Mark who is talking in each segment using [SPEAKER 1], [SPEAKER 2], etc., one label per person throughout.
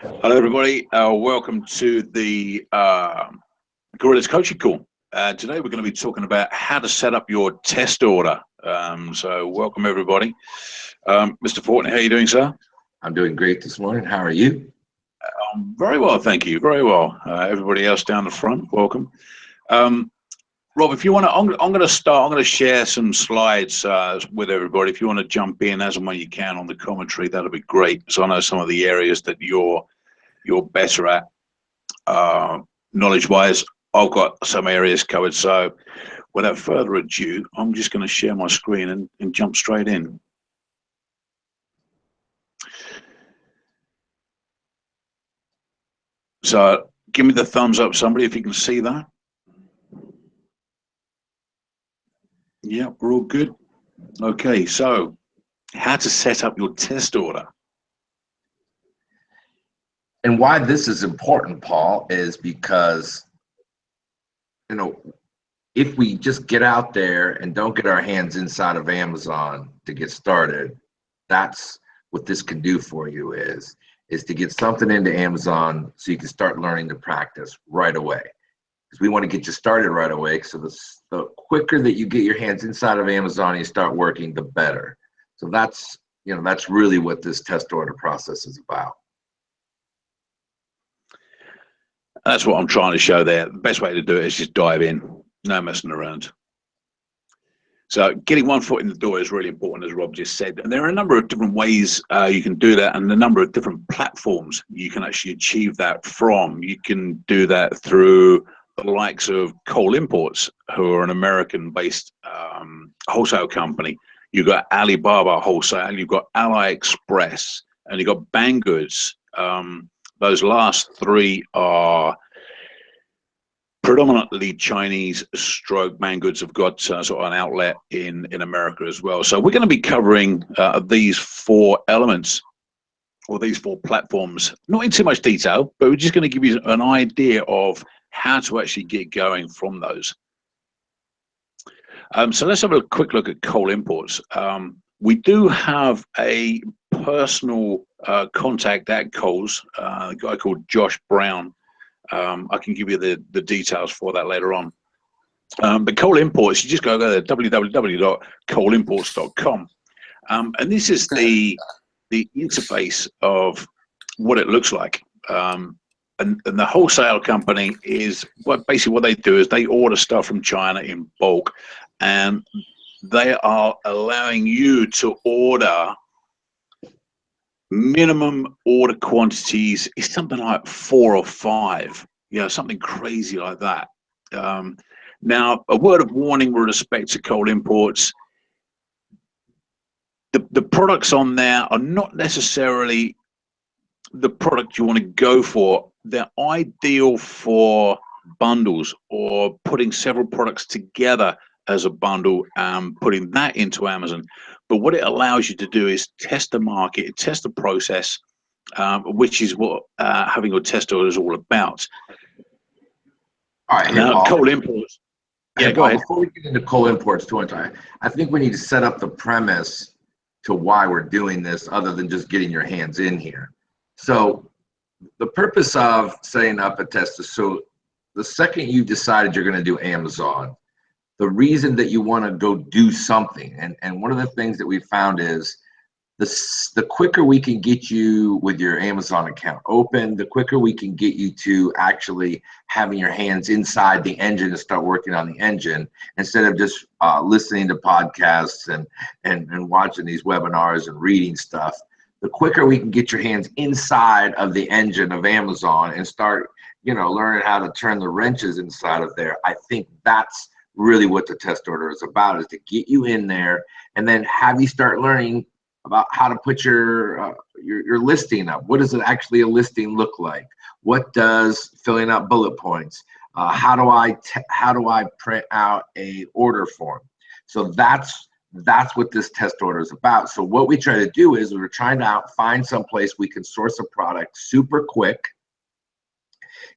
[SPEAKER 1] Hello, everybody. Welcome to the Gorillaz coaching call. Today, we're going to be talking about how to set up your test order. So, welcome everybody. Mr. Fortney, how are you doing, sir?
[SPEAKER 2] I'm doing great this morning. How are you?
[SPEAKER 1] Very well, thank you. Very well. Everybody else down the front, welcome. Rob, if you want to, I'm going to start. I'm going to share some slides with everybody. If you want to jump in as and when you can on the commentary, that'll be great. So I know some of the areas that you're better at knowledge-wise. I've got some areas covered. So without further ado, I'm just going to share my screen and jump straight in. So give me the thumbs up, somebody, if you can see that. Yeah, we're all good. Okay, so how to set up your test order.
[SPEAKER 2] And why this is important, Paul, is because, if we just get out there and don't get our hands inside of Amazon to get started, that's what this can do for you is to get something into Amazon so you can start learning to practice right away. Because we want to get you started right away. So the quicker that you get your hands inside of Amazon and you start working, the better. So that's really what this test order process is about.
[SPEAKER 1] That's what I'm trying to show there. The best way to do it is just dive in, no messing around. So getting one foot in the door is really important, as Rob just said. And there are a number of different ways you can do that, and a number of different platforms you can actually achieve that from. You can do that through the likes of Cole Imports, who are an American-based wholesale company. You've got Alibaba Wholesale, you've got AliExpress, and you've got Banggood. Those last three are predominantly Chinese stroke. Banggood have got sort of an outlet in America as well. So we're going to be covering these four elements or these four platforms, not in too much detail, but we're just going to give you an idea of how to actually get going from those. So let's have a quick look at Cole Imports. We do have a personal contact at Coles, a guy called Josh Brown. I can give you the details for that later on. But Cole Imports, you just go to www.coleimports.com. And this is the interface of what it looks like. And the wholesale company is basically what they do is they order stuff from China in bulk, and they are allowing you to order minimum order quantities is something like 4 or 5, something crazy like that. Now, a word of warning with respect to Cole Imports, the products on there are not necessarily the product you want to go for. They're ideal for bundles or putting several products together as a bundle and putting that into Amazon. But what it allows you to do is test the market, test the process, which is what having your test order is all about.
[SPEAKER 2] All right,
[SPEAKER 1] now, Cole Imports. Yeah, go ahead.
[SPEAKER 2] Before we get into Cole Imports too much, I think we need to set up the premise to why we're doing this other than just getting your hands in here. So the purpose of setting up a test is so the second you decided you're going to do Amazon, the reason that you want to go do something, and one of the things that we found is the quicker we can get you with your Amazon account open, the quicker we can get you to actually having your hands inside the engine and start working on the engine instead of just listening to podcasts and watching these webinars and reading stuff. The quicker we can get your hands inside of the engine of Amazon and start, learning how to turn the wrenches inside of there, I think that's really what the test order is about, is to get you in there and then have you start learning about how to put your listing up. What does it actually a listing look like? What does filling out bullet points? How do I print out a order form? So that's what this test order is about. So what we try to do is we're trying to find some place we can source a product super quick,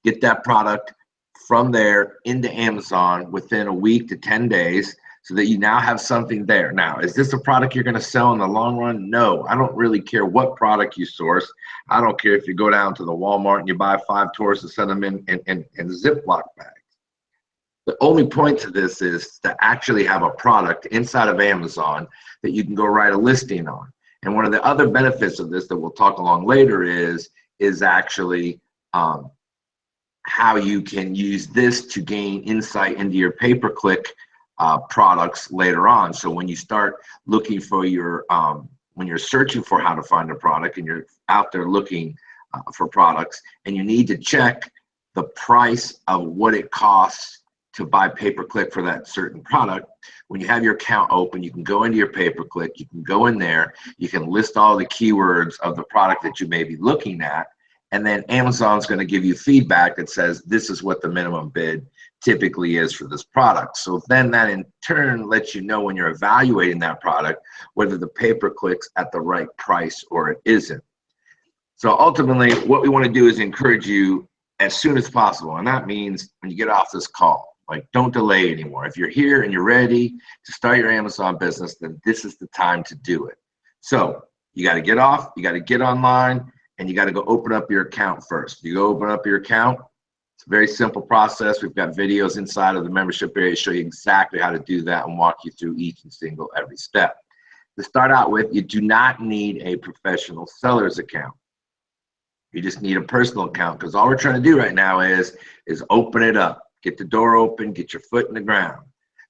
[SPEAKER 2] get that product from there into Amazon within a week to 10 days. so that you now have something there. Now, is this a product you're going to sell in the long run? No, I don't really care what product you source. I don't care if you go down to the Walmart and you buy 5 tours and send them in Ziploc bags. The only point to this is to actually have a product inside of Amazon that you can go write a listing on. And one of the other benefits of this that we'll talk along later is actually how you can use this to gain insight into your pay-per-click products later on. So when you start looking for your, when you're searching for how to find a product and you're out there looking for products and you need to check the price of what it costs to buy pay-per-click for that certain product, when you have your account open, you can go into your pay-per-click, you can go in there, you can list all the keywords of the product that you may be looking at, and then Amazon's going to give you feedback that says this is what the minimum bid typically is for this product. So then that in turn lets you know when you're evaluating that product whether the pay-per-click's at the right price or it isn't. So ultimately what we want to do is encourage you as soon as possible, and that means when you get off this call, like, don't delay anymore. If you're here and you're ready to start your Amazon business, then this is the time to do it. So you got to get off, you got to get online, and you got to go open up your account first. You go open up your account. It's a very simple process. We've got videos inside of the membership area to show you exactly how to do that and walk you through each and every step. To start out with, you do not need a professional seller's account. You just need a personal account, because all we're trying to do right now is open it up. Get the door open, get your foot in the ground.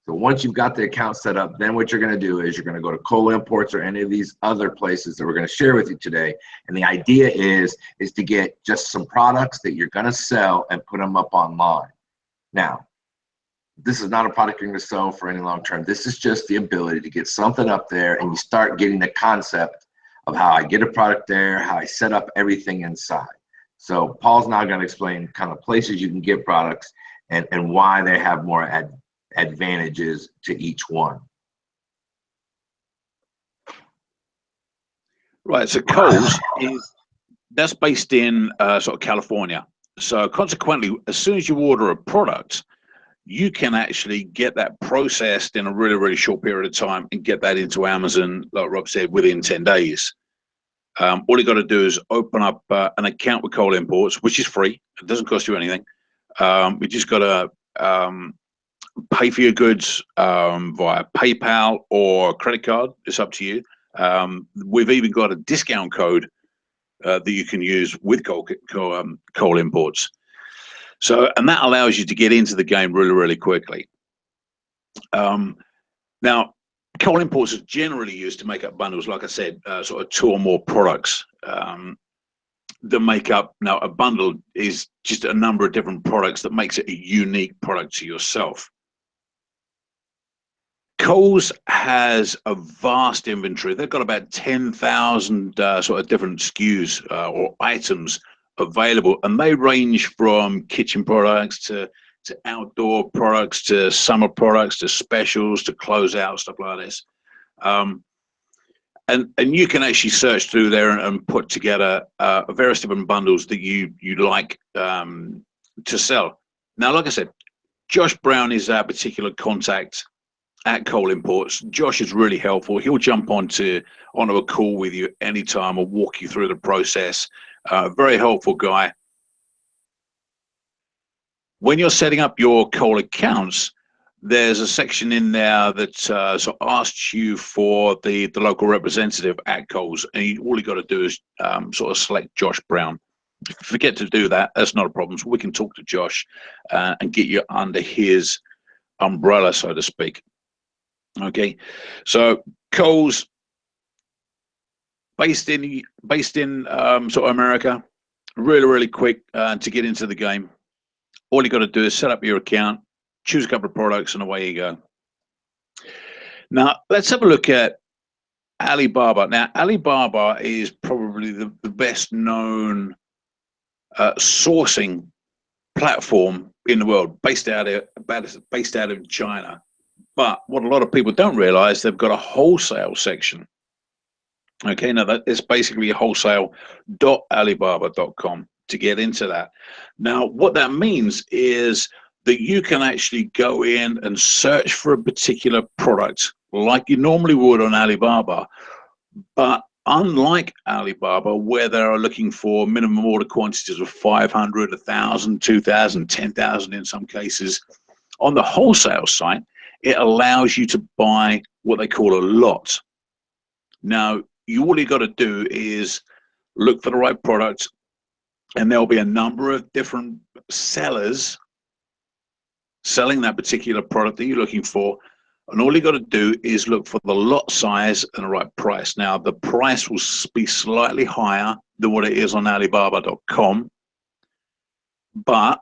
[SPEAKER 2] So once you've got the account set up, then what you're going to do is you're going to go to Cole Imports or any of these other places that we're going to share with you today. And the idea is to get just some products that you're going to sell and put them up online. Now, this is not a product you're going to sell for any long term. This is just the ability to get something up there and you start getting the concept of how I get a product there, how I set up everything inside. So Paul's now going to explain kind of places you can get products and why they have more advantages to each one.
[SPEAKER 1] Right, so Kohl's that's based in sort of California. So consequently, as soon as you order a product, you can actually get that processed in a really, really short period of time and get that into Amazon, like Rob said, within 10 days. All you got to do is open up an account with Cole Imports, which is free. It doesn't cost you anything. You just got to pay for your goods via PayPal or credit card. It's up to you. We've even got a discount code that you can use with Cole Imports. So, and that allows you to get into the game really, really quickly. Now, Cole Imports is generally used to make up bundles, like I said, sort of 2 or more products. The makeup, now a bundle is just a number of different products that makes it a unique product to yourself. Kohl's has a vast inventory. They've got about 10,000 sort of different SKUs or items available, and they range from kitchen products to outdoor products to summer products to specials to closeout, stuff like this. And you can actually search through there and put together various different bundles that you'd like to sell. Now, like I said, Josh Brown is our particular contact at Cole Imports. Josh is really helpful. He'll jump onto a call with you anytime or walk you through the process. Very helpful guy. When you're setting up your Cole accounts, there's a section in there that sort of asks you for the local representative at Kohl's, and all you got to do is sort of select Josh Brown. If you forget to do that, that's not a problem. So we can talk to Josh and get you under his umbrella, so to speak. Okay, so Kohl's based in sort of America, really quick to get into the game. All you got to do is set up your account, choose a couple of products, and away you go. Now, let's have a look at Alibaba. Now, Alibaba is probably the best known sourcing platform in the world, based out of China. But what a lot of people don't realize, they've got a wholesale section. Okay, now that is basically wholesale.alibaba.com to get into that. Now, what that means is that you can actually go in and search for a particular product like you normally would on Alibaba. But unlike Alibaba, where they are looking for minimum order quantities of 500, 1,000, 2,000, 10,000 in some cases, on the wholesale site, it allows you to buy what they call a lot. Now, all you got to do is look for the right product, and there'll be a number of different sellers selling that particular product that you're looking for. And all you got to do is look for the lot size and the right price. Now, the price will be slightly higher than what it is on Alibaba.com, but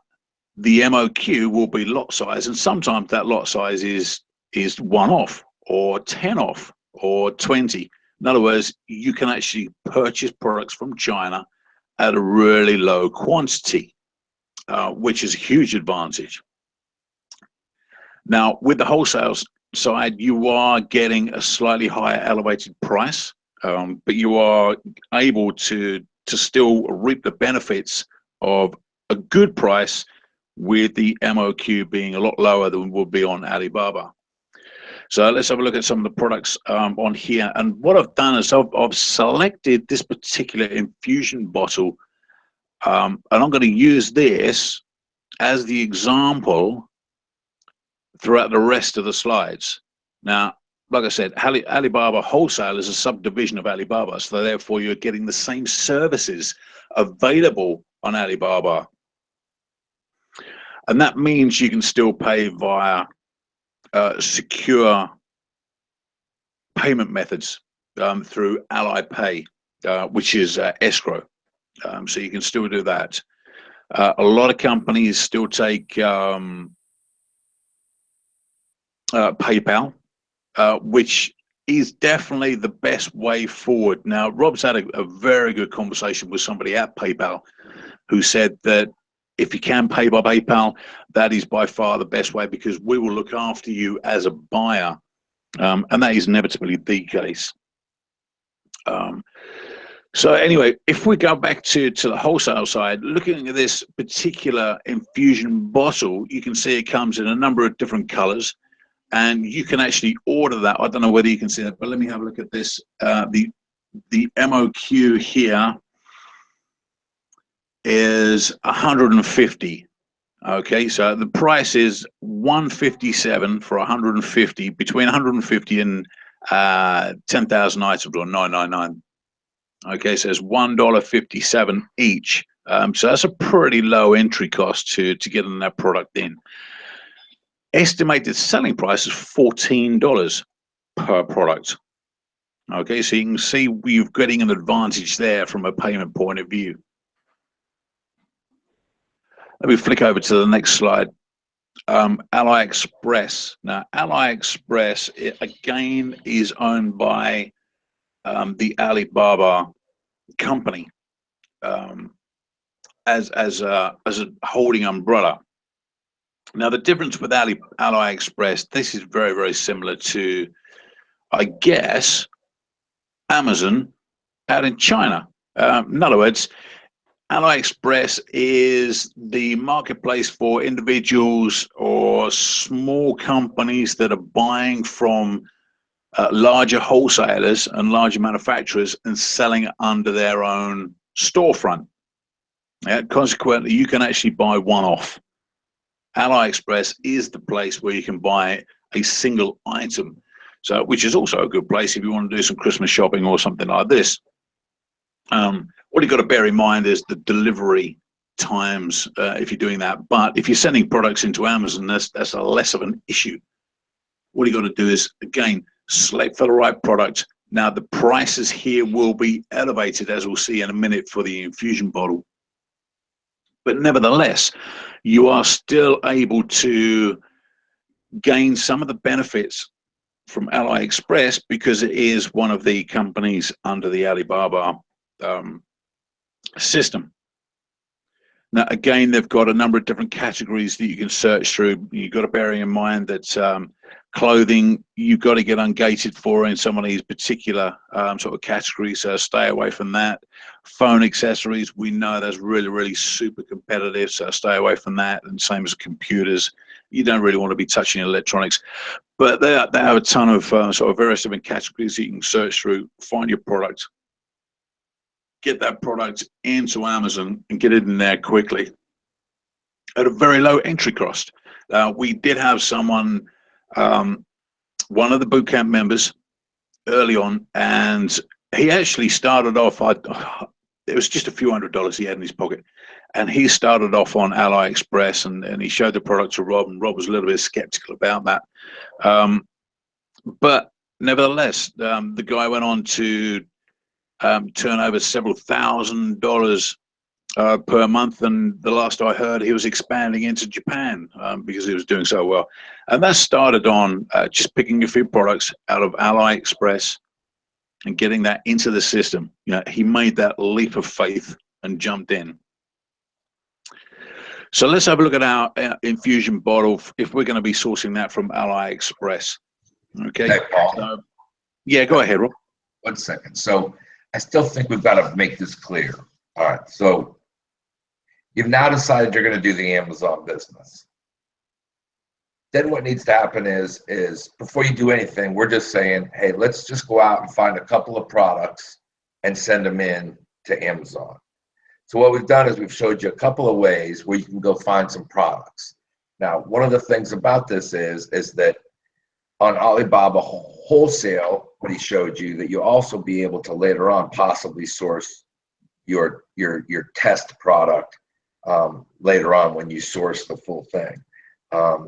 [SPEAKER 1] the MOQ will be lot size, and sometimes that lot size is 1 off or 10 off or 20. In other words, you can actually purchase products from China at a really low quantity, which is a huge advantage. Now, with the wholesale side, you are getting a slightly higher elevated price, but you are able to still reap the benefits of a good price, with the MOQ being a lot lower than would be on Alibaba. So let's have a look at some of the products on here. And what I've done is I've selected this particular infusion bottle, and I'm going to use this as the example throughout the rest of the slides. Now, like I said, Alibaba Wholesale is a subdivision of Alibaba, so therefore you're getting the same services available on Alibaba. And that means you can still pay via secure payment methods through Ally Pay, which is escrow. So you can still do that. A lot of companies still take PayPal, which is definitely the best way forward. Now, Rob's had a very good conversation with somebody at PayPal who said that if you can pay by PayPal, that is by far the best way, because we will look after you as a buyer, and that is inevitably the case. So anyway, if we go back to the wholesale side, looking at this particular infusion bottle, you can see it comes in a number of different colors, and you can actually order that. I don't know whether you can see that, but let me have a look at this. The MOQ here is 150. Okay, so the price is 157 for 150, between 150 and 10,000 items, or 999. Okay, so it's $1.57 each. So that's a pretty low entry cost to getting that product in. Estimated selling price is $14 per product. Okay, so you can see we're getting an advantage there from a payment point of view. Let me flick over to the next slide. AliExpress. Now, AliExpress, it again is owned by the Alibaba company as a holding umbrella. Now, the difference with AliExpress, this is very, very similar to, I guess, Amazon out in China. In other words, AliExpress is the marketplace for individuals or small companies that are buying from larger wholesalers and larger manufacturers and selling it under their own storefront. Consequently, you can actually buy one-off. AliExpress is the place where you can buy a single item, so which is also a good place if you want to do some Christmas shopping or something like this. What you've got to bear in mind is the delivery times if you're doing that. But if you're sending products into Amazon, that's a less of an issue. What you got to do is, again, select for the right product. Now, the prices here will be elevated, as we'll see in a minute, for the infusion bottle. But nevertheless, you are still able to gain some of the benefits from AliExpress because it is one of the companies under the Alibaba system. Now, again, they've got a number of different categories that you can search through. You've got to bear in mind that clothing, you've got to get ungated for in some of these particular sort of categories, so stay away from that. Phone accessories, we know that's really, really super competitive, so stay away from that. And same as computers, you don't really want to be touching electronics. But they have a ton of sort of various different categories that you can search through, find your product, get that product into Amazon and get it in there quickly at a very low entry cost. We did have someone, one of the bootcamp members early on, and he actually started off, it was just a few $100s he had in his pocket. And he started off on AliExpress, and he showed the product to Rob, and Rob was a little bit skeptical about that. But nevertheless, the guy went on to turn over several $1,000s per month, and the last I heard, he was expanding into Japan because he was doing so well. And that started on just picking a few products out of AliExpress and getting that into the system. You know, he made that leap of faith and jumped in. So let's have a look at our infusion bottle if we're going to be sourcing that from AliExpress. Okay.
[SPEAKER 2] Hey, Paul.
[SPEAKER 1] So, yeah, go ahead, Rob.
[SPEAKER 2] 1 second. So I still think we've got to make this clear. All right. So you've now decided you're going to do the Amazon business. Then what needs to happen is before you do anything, we're just saying, hey, let's just go out and find a couple of products and send them in to Amazon. So what we've done is we've showed you a couple of ways where you can go find some products. Now, one of the things about this is that on Alibaba Wholesale, what he showed you, that you'll also be able to later on possibly source your test product later on when you source the full thing.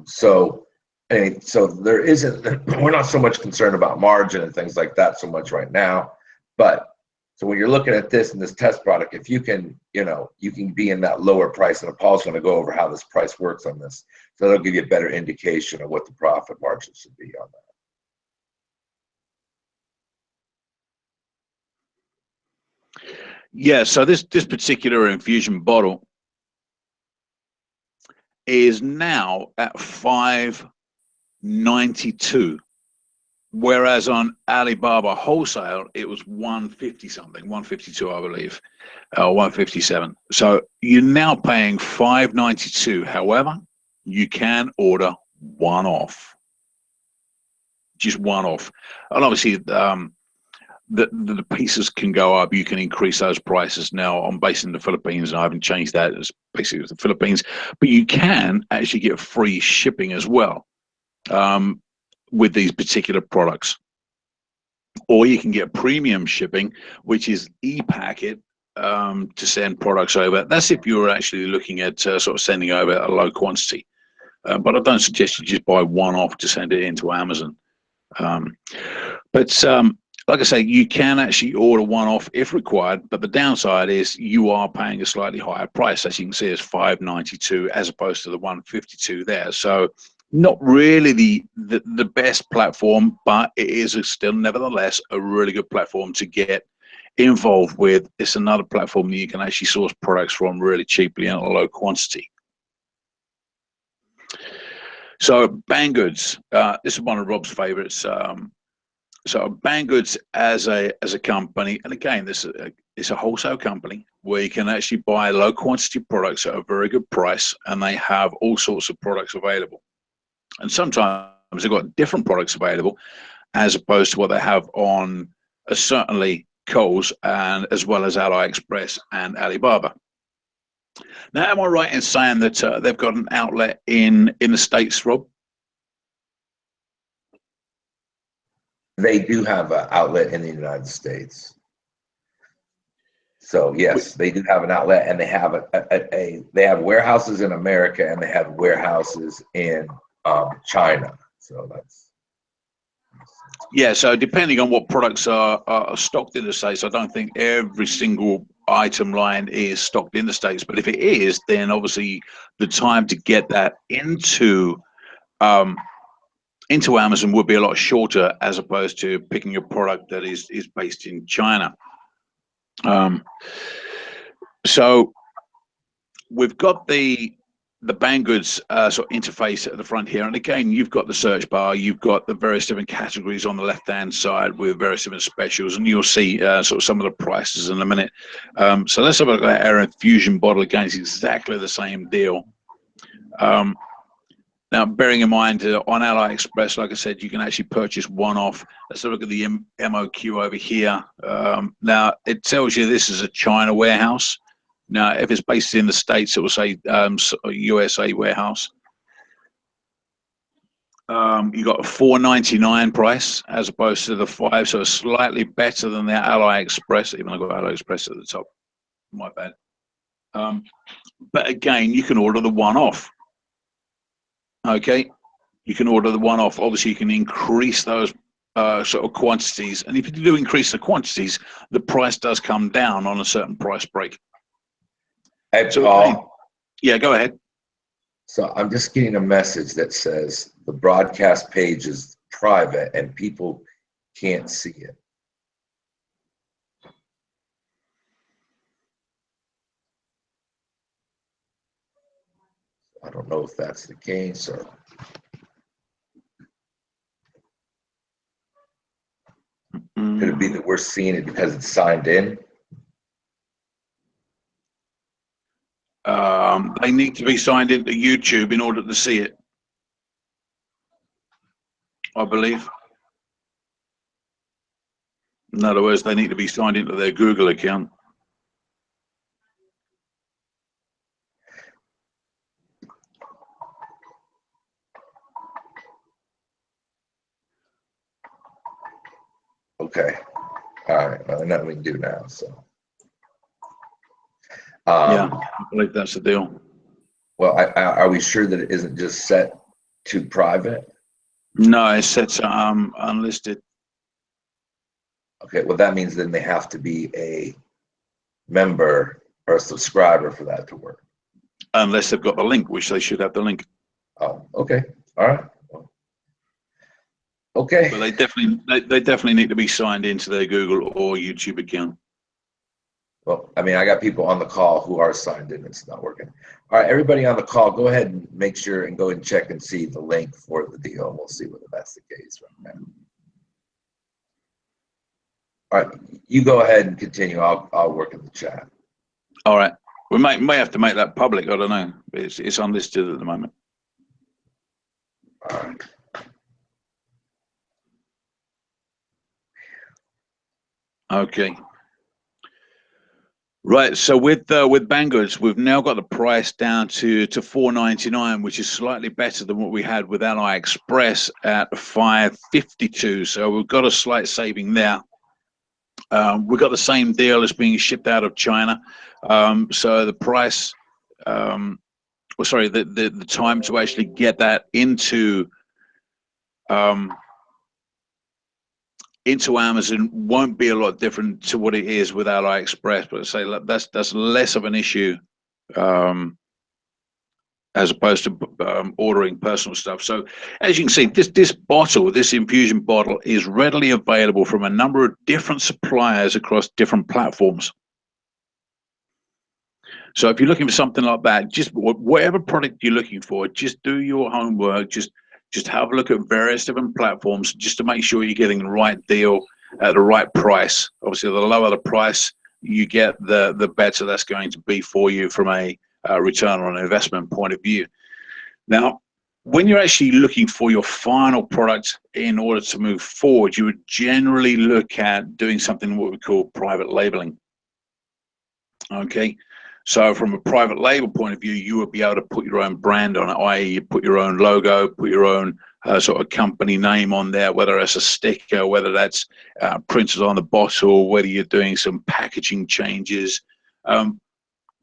[SPEAKER 2] So there isn't, we're not so much concerned about margin and things like that so much right now, but so when you're looking at this and this test product, if you can, you can be in that lower price, and Paul's going to go over how this price works on this. So that'll give you a better indication of what the profit margin should be on that.
[SPEAKER 1] Yeah, so this particular infusion bottle is now at $5.92, whereas on Alibaba Wholesale it was $150 something, $152 I believe, $157. So you're now paying $5.92. However, you can order one off, just one off, and obviously the pieces can go up. You can increase those prices. Now I'm based in the Philippines and I haven't changed that. It's basically the Philippines, but you can actually get free shipping as well with these particular products, or you can get premium shipping, which is e-packet to send products over. That's if you're actually looking at sort of sending over a low quantity, but I don't suggest you just buy one off to send it into Amazon. Like I say, you can actually order one off if required, but the downside is you are paying a slightly higher price. As you can see, it's $5.92 as opposed to the $152 there. So not really the best platform, but it is still nevertheless a really good platform to get involved with. It's another platform that you can actually source products from really cheaply and at a low quantity. So Bangoods, this is one of Rob's favorites. So Bangoods as a company, and again, it's a wholesale company where you can actually buy low quantity products at a very good price, and they have all sorts of products available. And sometimes they've got different products available as opposed to what they have on certainly Kohl's and as well as AliExpress and Alibaba. Now, am I right in saying that they've got an outlet in the States, Rob?
[SPEAKER 2] They do have an outlet in the United States. So yes, they do have an outlet, and they have they have warehouses in America, and they have warehouses in China. So that's.
[SPEAKER 1] Yeah, so depending on what products are stocked in the States, I don't think every single item line is stocked in the States, but if it is, then obviously the time to get that into Amazon would be a lot shorter as opposed to picking a product that is based in China. So we've got the the Banggood's sort of interface at the front here. And again, you've got the search bar, you've got the various different categories on the left-hand side with various different specials, and you'll see sort of some of the prices in a minute. So let's have a look at our infusion bottle. Again, it's exactly the same deal. Now, bearing in mind on AliExpress, like I said, you can actually purchase one off. Let's have a look at the MOQ over here. Now, it tells you this is a China warehouse. Now, if it's based in the States, it will say USA warehouse. You got a $4.99 price as opposed to the $5, so it's slightly better than the AliExpress. Even though I've got AliExpress at the top, my bad. But again, you can order the one off. Okay, you can order the one off. Obviously, you can increase those sort of quantities, and if you do increase the quantities, the price does come down on a certain price break.
[SPEAKER 2] Hey, Paul.
[SPEAKER 1] Yeah, go ahead.
[SPEAKER 2] So I'm just getting a message that says the broadcast page is private and people can't see it. I don't know if that's the case or. Could it be that we're seeing it because it's signed in?
[SPEAKER 1] They need to be signed into YouTube in order to see it, I believe. In other words, they need to be signed into their Google account.
[SPEAKER 2] Okay. All right. Well, nothing we can do now. So.
[SPEAKER 1] Yeah, I believe that's the deal.
[SPEAKER 2] Well, are we sure that it isn't just set to private?
[SPEAKER 1] No, it's set to unlisted.
[SPEAKER 2] Okay. Well, that means then they have to be a member or a subscriber for that to work.
[SPEAKER 1] Unless they've got the link, which they should have the link.
[SPEAKER 2] Oh, okay. All right. Okay.
[SPEAKER 1] But they definitely need to be signed into their Google or YouTube account.
[SPEAKER 2] Well, I mean, I got people on the call who are signed in. It's not working. All right, everybody on the call, go ahead and make sure and go and check and see the link for the deal. And we'll see whether that's the case right now. All right, you go ahead and continue. I'll work in the chat.
[SPEAKER 1] All right. We may have to make that public. I don't know. It's unlisted at the moment.
[SPEAKER 2] All right.
[SPEAKER 1] Okay. Right. So with Banggood's, we've now got the price down to $4.99, which is slightly better than what we had with AliExpress at $5.52. So we've got a slight saving there. We've got the same deal as being shipped out of China. So the price, the time to actually get that into Amazon won't be a lot different to what it is with AliExpress, but say that's less of an issue as opposed to ordering personal stuff. So as you can see, this infusion bottle is readily available from a number of different suppliers across different platforms. So if you're looking for something like that, just whatever product you're looking for, just do your homework, just have a look at various different platforms just to make sure you're getting the right deal at the right price. Obviously, the lower the price you get, the better that's going to be for you from a return on investment point of view. Now, when you're actually looking for your final product in order to move forward, you would generally look at doing something what we call private labeling. Okay. So from a private label point of view, you would be able to put your own brand on it, i.e. you put your own logo, put your own sort of company name on there, whether it's a sticker, whether that's printed on the bottle, whether you're doing some packaging changes.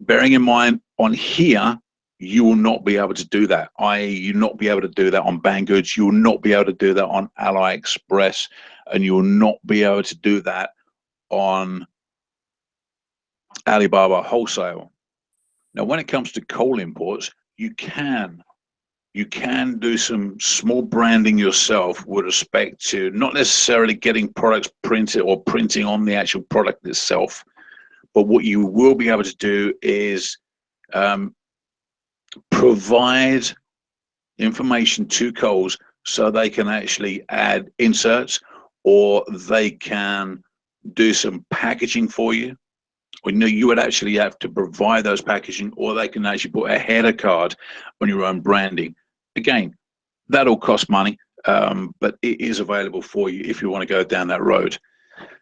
[SPEAKER 1] Bearing in mind on here, you will not be able to do that, i.e. you'll not be able to do that on Banggood's, you will not be able to do that on AliExpress, and you will not be able to do that on Alibaba wholesale. Now, when it comes to coal imports, you can do some small branding yourself with respect to not necessarily getting products printed or printing on the actual product itself, but what you will be able to do is provide information to Coles so they can actually add inserts, or they can do some packaging for you. Or no, you would actually have to provide those packaging, or they can actually put a header card on your own branding. Again, that'll cost money, but it is available for you if you want to go down that road.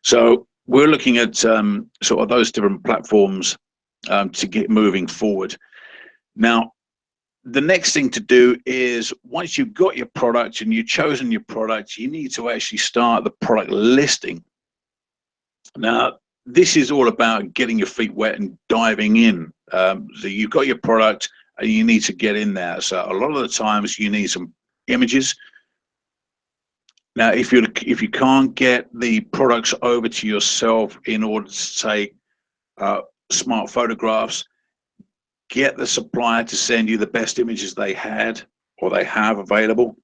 [SPEAKER 1] So we're looking at sort of those different platforms to get moving forward. Now, the next thing to do is, once you've got your product and you've chosen your product, you need to actually start the product listing. Now, this is all about getting your feet wet and diving in. So you've got your product and you need to get in there. So a lot of the times you need some images. Now, if you can't get the products over to yourself in order to take smart photographs, get the supplier to send you the best images they had or they have available.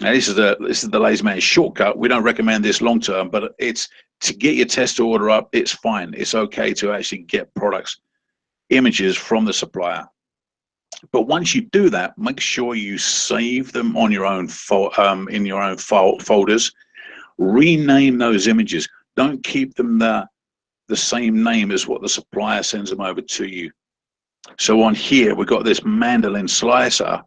[SPEAKER 1] Now, this is the lazy man's shortcut. We don't recommend this long term, but it's to get your test order up. It's fine. It's okay to actually get products, images from the supplier. But once you do that, make sure you save them on your own in your own folders. Rename those images. Don't keep them the same name as what the supplier sends them over to you. So on here, we've got this mandolin slicer,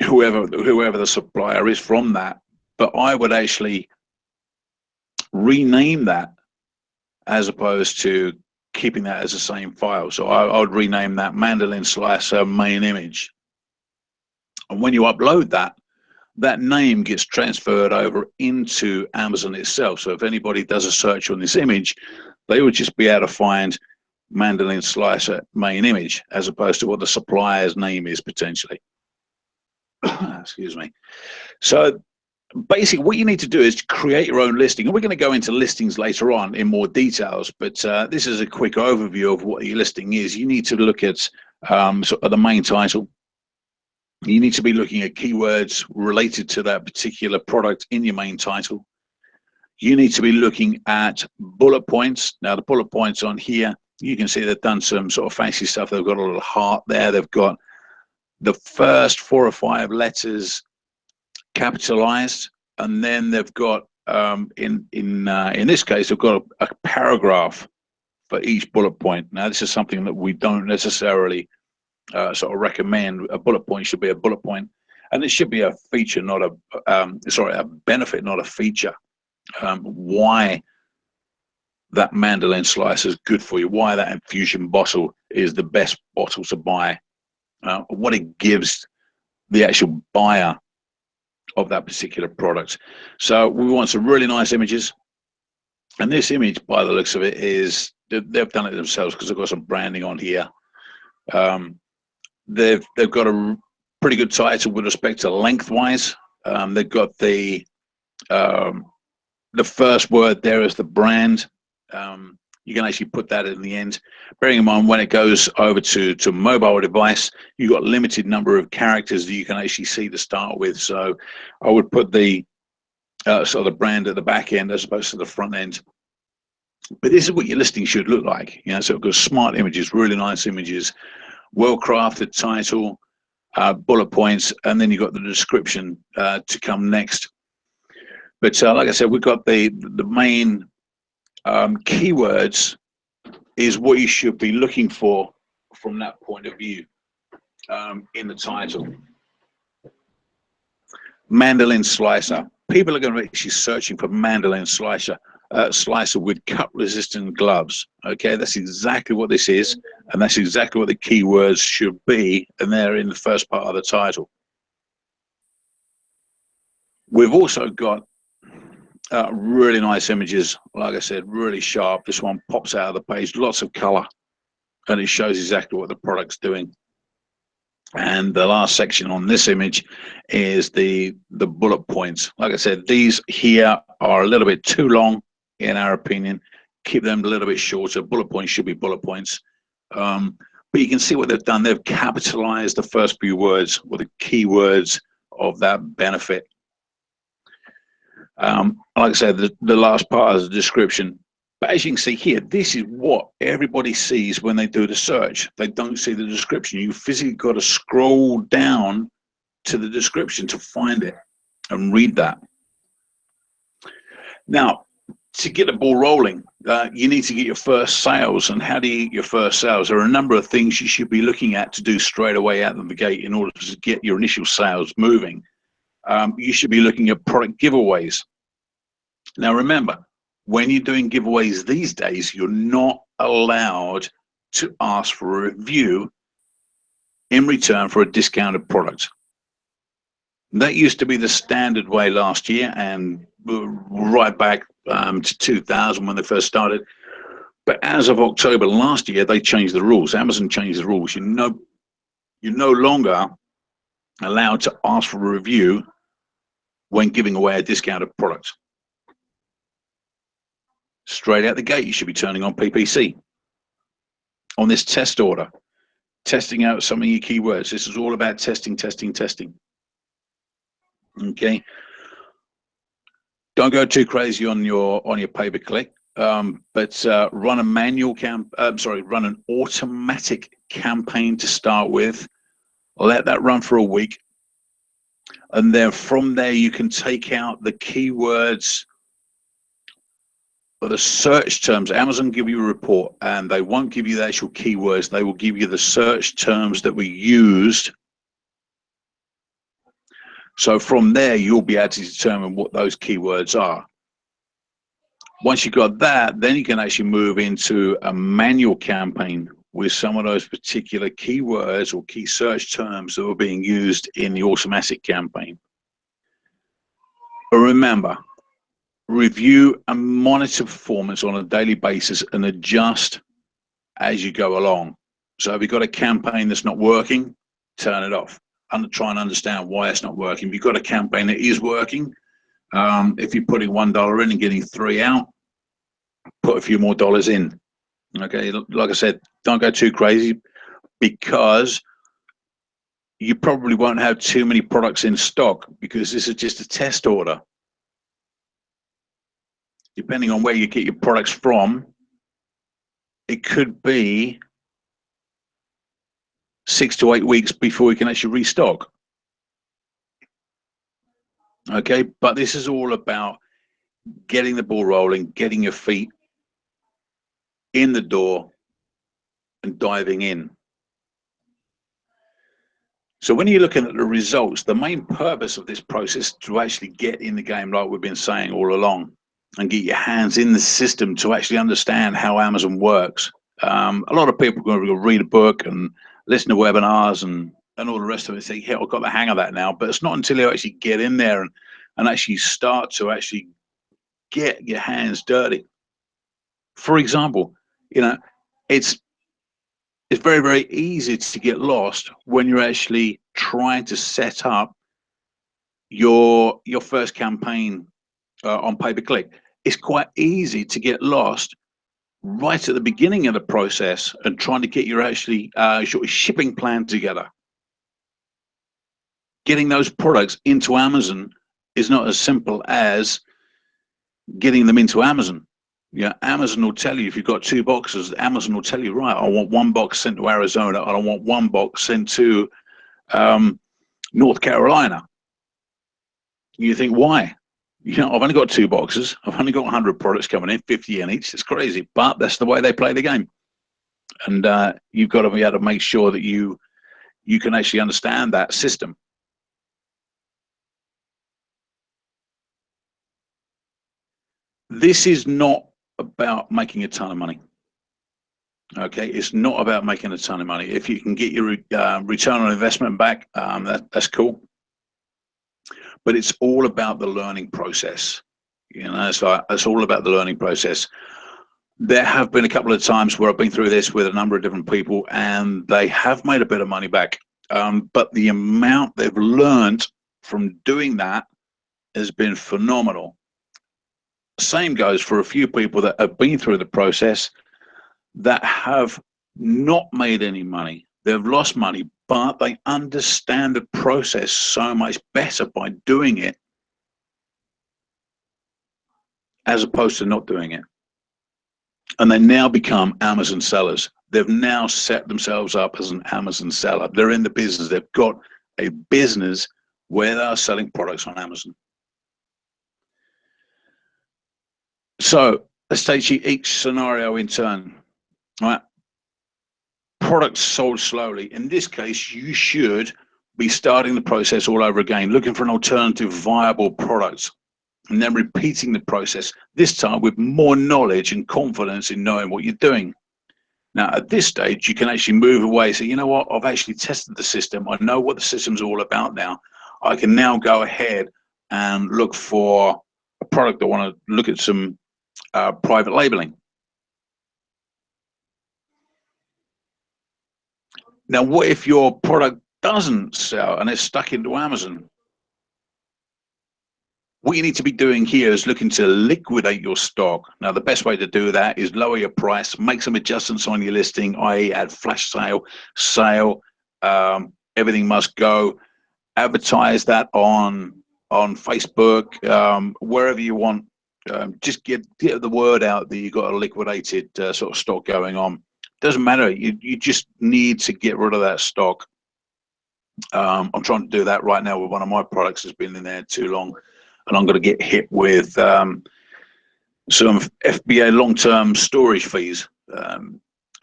[SPEAKER 1] whoever the supplier is from that, but I would actually rename that as opposed to keeping that as the same file. So I would rename that mandolin slicer main image. And when you upload that, that name gets transferred over into Amazon itself. So if anybody does a search on this image, they would just be able to find mandolin slicer main image as opposed to what the supplier's name is potentially. Excuse me. So basically what you need to do is create your own listing, and we're going to go into listings later on in more details, but this is a quick overview of what your listing is. You need to look at sort of the main title. You need to be looking at keywords related to that particular product in your main title. You need to be looking at bullet points. Now the bullet points on here, you can see they've done some sort of fancy stuff. They've got a little heart there. They've got the first 4 or 5 letters capitalized, and then they've got in this case they've got a paragraph for each bullet point. Now this is something that we don't necessarily sort of recommend. A bullet point should be a bullet point, and it should be a feature, not a a benefit, not a feature. Why that mandolin slicer is good for you, why that infusion bottle is the best bottle to buy, what it gives the actual buyer of that particular product. So we want some really nice images, and this image, by the looks of it, is they've done it themselves because they've got some branding on here. They've got a pretty good title with respect to lengthwise. They've got the first word there is the brand. You can actually put that in the end. Bearing in mind when it goes over to mobile device, you've got a limited number of characters that you can actually see to start with. So I would put the sort of the brand at the back end as opposed to the front end. But this is what your listing should look like. You know, so it goes smart images, really nice images, well-crafted title, bullet points, and then you've got the description to come next. But like I said, we've got the main keywords is what you should be looking for from that point of view in the title. Mandolin slicer. People are going to be actually searching for mandolin slicer with cut-resistant gloves. Okay, that's exactly what this is, and that's exactly what the keywords should be, and they're in the first part of the title. We've also got really nice images, like I said, really sharp. This one pops out of the page, lots of color, and it shows exactly what the product's doing. And the last section on this image is the bullet points. Like I said, these here are a little bit too long in our opinion. Keep them a little bit shorter. Bullet points should be bullet points. But you can see what they've done. They've capitalized the first few words or the keywords of that benefit. Like I said, the last part is the description. But as you can see here, this is what everybody sees when they do the search. They don't see the description. You physically got to scroll down to the description to find it and read that. Now, to get the ball rolling, you need to get your first sales. And how do you get your first sales? There are a number of things you should be looking at to do straight away out of the gate in order to get your initial sales moving. You should be looking at product giveaways. Now, remember, when you're doing giveaways these days, you're not allowed to ask for a review in return for a discounted product. That used to be the standard way last year and right back to 2000 when they first started. But as of October last year, they changed the rules. Amazon changed the rules. You're no longer allowed to ask for a review when giving away a discounted product. Straight out the gate, you should be turning on PPC. On this test order, testing out some of your keywords. This is all about testing, testing, testing. Okay. Don't go too crazy on your pay-per-click, but run a manual run an automatic campaign to start with. Let that run for a week, and then from there you can take out the keywords or the search terms. Amazon give you a report, and they won't give you the actual keywords. They will give you the search terms that were used. So from there, you'll be able to determine what those keywords are. Once you've got that, then you can actually move into a manual campaign with some of those particular keywords or key search terms that were being used in the automatic campaign. But remember, review and monitor performance on a daily basis and adjust as you go along. So if you've got a campaign that's not working, turn it off. And try and understand why it's not working. If you've got a campaign that is working, if you're putting $1 in and getting 3 out, put a few more dollars in. Okay, like I said, don't go too crazy, because you probably won't have too many products in stock, because this is just a test order. Depending on where you get your products from, it could be 6 to 8 weeks before we can actually restock. Okay, but this is all about getting the ball rolling, getting your feet in the door and diving in. So when you're looking at the results, the main purpose of this process is to actually get in the game, like we've been saying all along, and get your hands in the system to actually understand how Amazon works. A lot of people are going to read a book and listen to webinars and all the rest of it and say, yeah, I've got the hang of that now. But it's not until you actually get in there and actually start to actually get your hands dirty. For example, it's very, very easy to get lost when you're actually trying to set up your first campaign on pay-per-click. It's quite easy to get lost right at the beginning of the process and trying to get your actually shipping plan together. Getting those products into Amazon is not as simple as getting them into Amazon. Yeah, Amazon will tell you, if you've got 2 boxes, Amazon will tell you, right, I want 1 box sent to Arizona, and I want 1 box sent to North Carolina. You think, why? I've only got 2 boxes. I've only got 100 products coming in, 50 in each. It's crazy, but that's the way they play the game. And you've got to be able to make sure that you can actually understand that system. This is not about making a ton of money. Okay, it's not about making a ton of money. If you can get your return on investment back, that's cool. But it's all about the learning process. So it's all about the learning process. There have been a couple of times where I've been through this with a number of different people, and they have made a bit of money back. But the amount they've learned from doing that has been phenomenal. Same goes for a few people that have been through the process that have not made any money. They've lost money, but they understand the process so much better by doing it as opposed to not doing it. and they now become Amazon sellers. They've now set themselves up as an Amazon seller. They're in the business. They've got a business where they're selling products on Amazon. So let's take each scenario in turn. All right. Products sold slowly. In this case, you should be starting the process all over again, looking for an alternative viable product, and then repeating the process, this time with more knowledge and confidence in knowing what you're doing. Now, at this stage, you can actually move away. So, you know what? I've actually tested the system. I know what the system's all about now. I can now go ahead and look for a product. I want to look at some private labeling. Now, what if your product doesn't sell and it's stuck into Amazon? What you need to be doing here is looking to liquidate your stock. Now, the best way to do that is lower your price, make some adjustments on your listing, i.e. add flash sale, everything must go, advertise that on Facebook, wherever you want. Just get the word out that you've got a liquidated sort of stock going on. Doesn't matter, you just need to get rid of that stock. I'm trying to do that right now with one of my products that's been in there too long. And I'm going to get hit with some FBA long-term storage fees.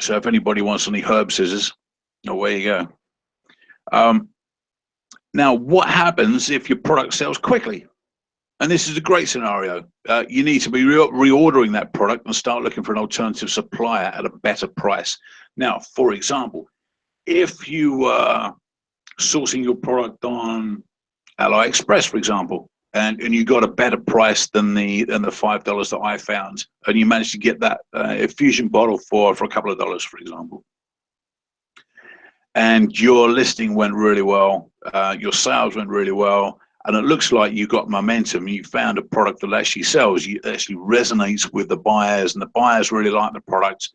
[SPEAKER 1] So if anybody wants any herb scissors, away you go. Now, what happens if your product sells quickly? And this is a great scenario. You need to be reordering that product and start looking for an alternative supplier at a better price. Now, for example, if you are sourcing your product on AliExpress, for example, and you got a better price than the $5 that I found, and you managed to get that infusion bottle for a couple of dollars, for example, and your listing went really well, your sales went really well, and it looks like you got momentum. You found a product that actually sells, actually resonates with the buyers, and the buyers really like the product.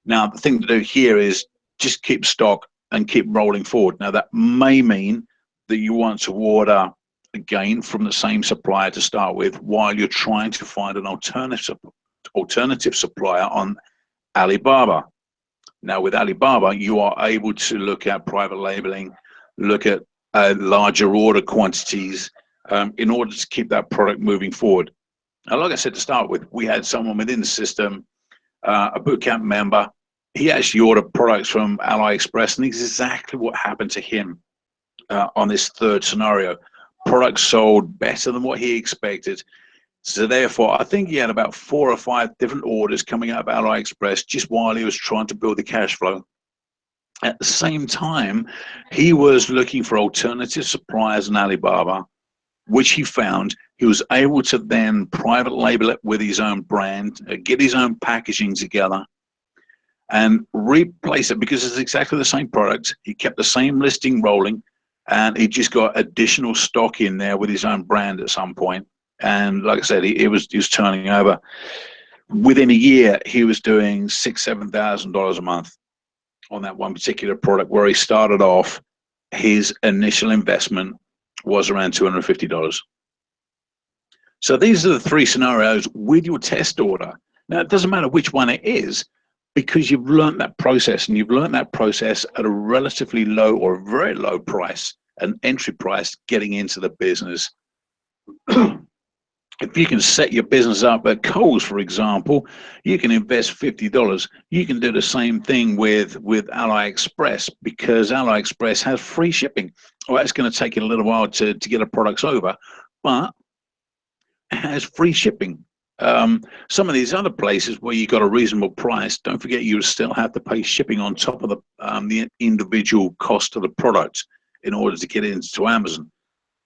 [SPEAKER 1] Now, the thing to do here is just keep stock and keep rolling forward. Now, that may mean that you want to order again from the same supplier to start with while you're trying to find an alternative supplier on Alibaba. Now, with Alibaba, you are able to look at private labeling, look at larger order quantities in order to keep that product moving forward. Now, like I said to start with, we had someone within the system, a bootcamp member. He actually ordered products from AliExpress, and this is exactly what happened to him on this third scenario. Products sold better than what he expected. So therefore, I think he had about 4 or 5 different orders coming out of AliExpress just while he was trying to build the cash flow. At the same time, he was looking for alternative suppliers in Alibaba, which he found. He was able to then private label it with his own brand, get his own packaging together, and replace it because it's exactly the same product. He kept the same listing rolling, and he just got additional stock in there with his own brand at some point. And like I said, he was turning over. Within a year, he was doing $6,000–7,000 a month on that one particular product, where he started off, his initial investment was around $250. So these are the 3 scenarios with your test order. Now, it doesn't matter which one it is, because you've learned that process, and you've learned that process at a relatively low or very low price, an entry price getting into the business. If you can set your business up at Kohl's, for example, you can invest $50. You can do the same thing with AliExpress, because AliExpress has free shipping. Well, it's going to take you a little while to get a product over, but it has free shipping. Some of these other places where you got a reasonable price, don't forget you still have to pay shipping on top of the individual cost of the product in order to get it into Amazon.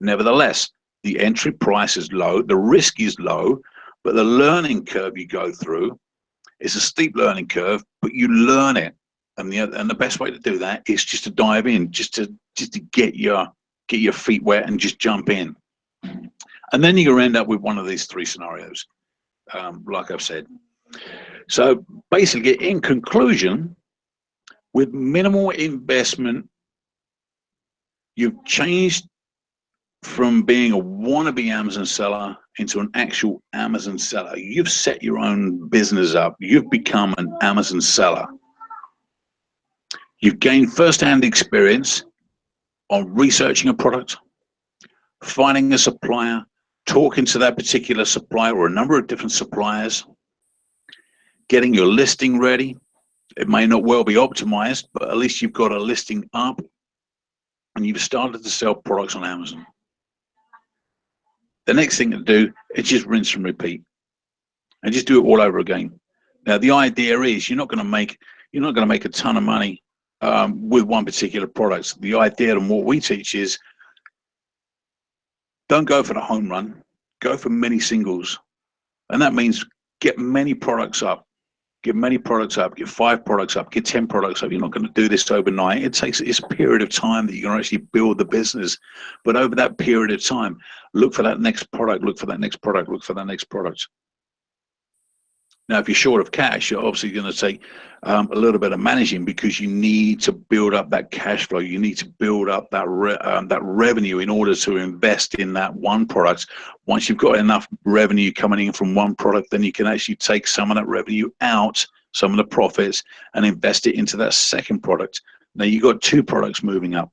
[SPEAKER 1] Nevertheless, the entry price is low, the risk is low, but the learning curve you go through is a steep learning curve, but you learn it. And the best way to do that is just to dive in, just to get your feet wet and just jump in. And then you're going to end up with one of these 3 scenarios, like I've said. So basically, in conclusion, with minimal investment, you've changed from being a wannabe Amazon seller into an actual Amazon seller. You've set your own business up. You've become an Amazon seller. You've gained first-hand experience on researching a product, finding a supplier, talking to that particular supplier or a number of different suppliers, getting your listing ready. It may not well be optimized, but at least you've got a listing up and you've started to sell products on Amazon. The next thing to do is just rinse and repeat and just do it all over again. Now, the idea is you're not going to make a ton of money with one particular product. The idea and what we teach is don't go for the home run, go for many singles. And that means get many products up. Get many products up, get 5 products up, get 10 products up. You're not going to do this overnight. It's a period of time that you're going to actually build the business. But over that period of time, look for that next product, look for that next product, look for that next product. Now, if you're short of cash, you're obviously going to take a little bit of managing because you need to build up that cash flow. You need to build up that revenue in order to invest in that one product. Once you've got enough revenue coming in from one product, then you can actually take some of that revenue out, some of the profits, and invest it into that second product. Now, you've got 2 products moving up.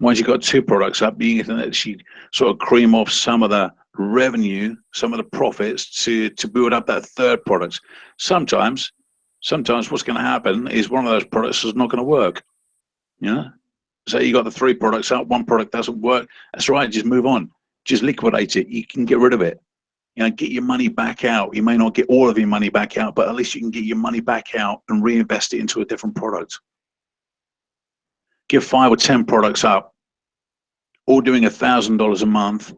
[SPEAKER 1] Once you've got 2 products up, you can actually sort of cream off some of the revenue, some of the profits to build up that third product. Sometimes what's going to happen is one of those products is not going to work. You know, so you got the 3 products up, one product doesn't work. That's right. Just move on. Just liquidate it. You can get rid of it. You know, get your money back out. You may not get all of your money back out, but at least you can get your money back out and reinvest it into a different product. Give 5 or 10 products up, all doing $1,000 a month.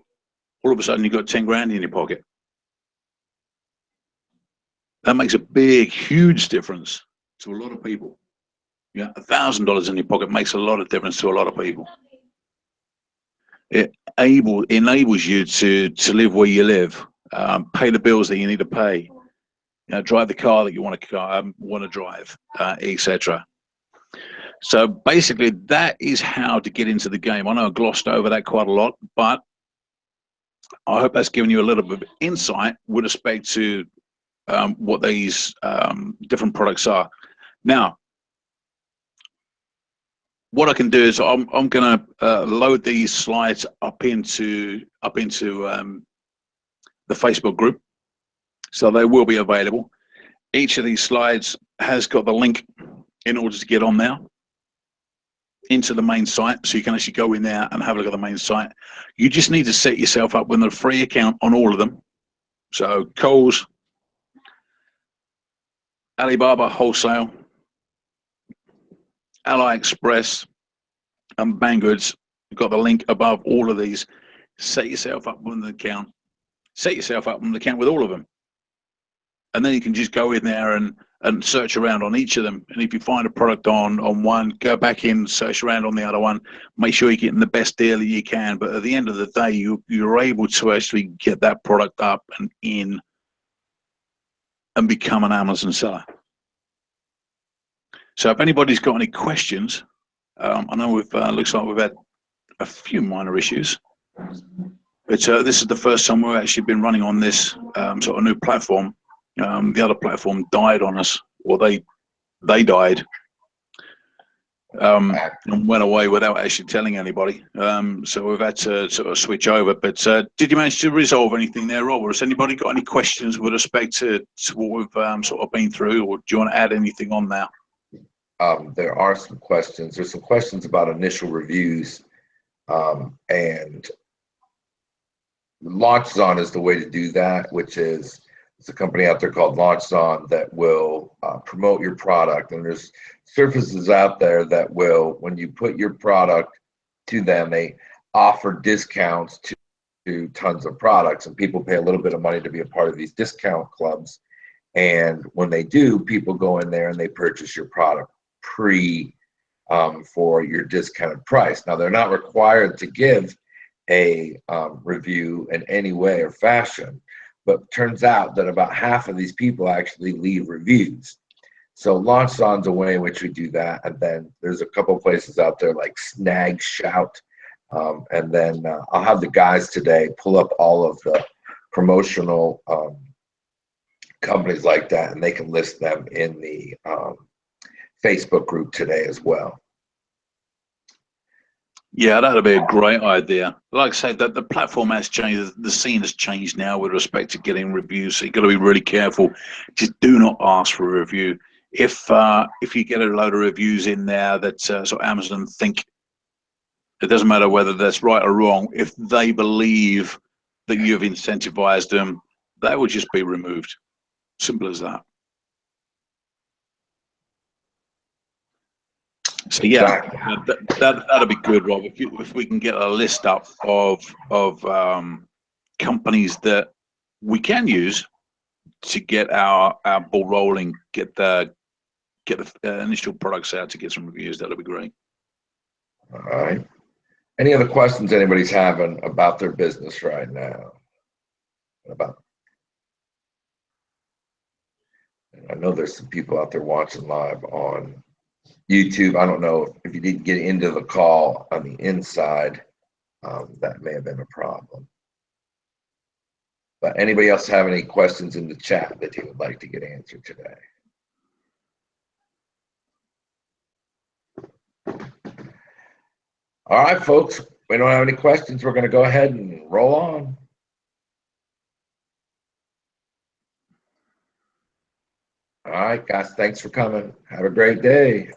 [SPEAKER 1] All of a sudden, you've got 10 grand in your pocket. That makes a big, huge difference to a lot of people. Yeah, $1,000 in your pocket makes a lot of difference to a lot of people. It enables you to live where you live, pay the bills that you need to pay, you know, drive the car that you want to drive, etc. So basically, that is how to get into the game. I know I glossed over that quite a lot, but I hope that's given you a little bit of insight with respect to what these different products are. Now, what I can do is I'm going to load these slides up into the Facebook group, so they will be available. Each of these slides has got the link in order to get on there into the main site, so you can actually go in there and have a look at the main site. You just need to set yourself up with a free account on all of them. So Kohl's, Alibaba Wholesale, AliExpress, and Banggood. You've got the link above all of these. Set yourself up with an account. Set yourself up with an account with all of them. And then you can just go in there and search around on each of them. And if you find a product on one, go back in, search around on the other one, make sure you're getting the best deal that you can. But at the end of the day, you're able to actually get that product up and in and become an Amazon seller. So if anybody's got any questions, I know looks like we've had a few minor issues, but this is the first time we've actually been running on this sort of new platform. The other platform died on us, or they died and went away without actually telling anybody. So we've had to sort of switch over. But did you manage to resolve anything there, Rob? Or has anybody got any questions with respect to what we've sort of been through, or do you want to add anything on now?
[SPEAKER 2] There are some questions. There's some questions about initial reviews, and LaunchZone is the way to do that, which is it's a company out there called LaunchZone that will promote your product. And there's services out there that will, when you put your product to them, they offer discounts to tons of products, and people pay a little bit of money to be a part of these discount clubs. And when they do, people go in there and they purchase your product for your discounted price. Now, they're not required to give a review in any way or fashion, but turns out that about half of these people actually leave reviews. So LaunchZone's a way in which we do that. And then there's a couple of places out there like Snag Shout And then I'll have the guys today pull up all of the promotional companies like that, and they can list them in the Facebook group today as well.
[SPEAKER 1] Yeah, that'd be a great idea. Like I said, that the platform has changed. The scene has changed now with respect to getting reviews. So you've got to be really careful. Just do not ask for a review. If you get a load of reviews in there that sort of Amazon think, it doesn't matter whether that's right or wrong. If they believe that you've incentivized them, they will just be removed. Simple as that. So yeah,
[SPEAKER 2] Exactly.
[SPEAKER 1] that'll be good, Rob. If we can get a list up of companies that we can use to get our ball rolling, get the initial products out to get some reviews, that'll be great.
[SPEAKER 2] All right. Any other questions anybody's having about their business right now? I know there's some people out there watching live on YouTube. I don't know if you didn't get into the call on the inside, that may have been a problem. But anybody else have any questions in the chat that you would like to get answered today? All right, folks, we don't have any questions. We're going to go ahead and roll on. All right, guys, thanks for coming. Have a great day.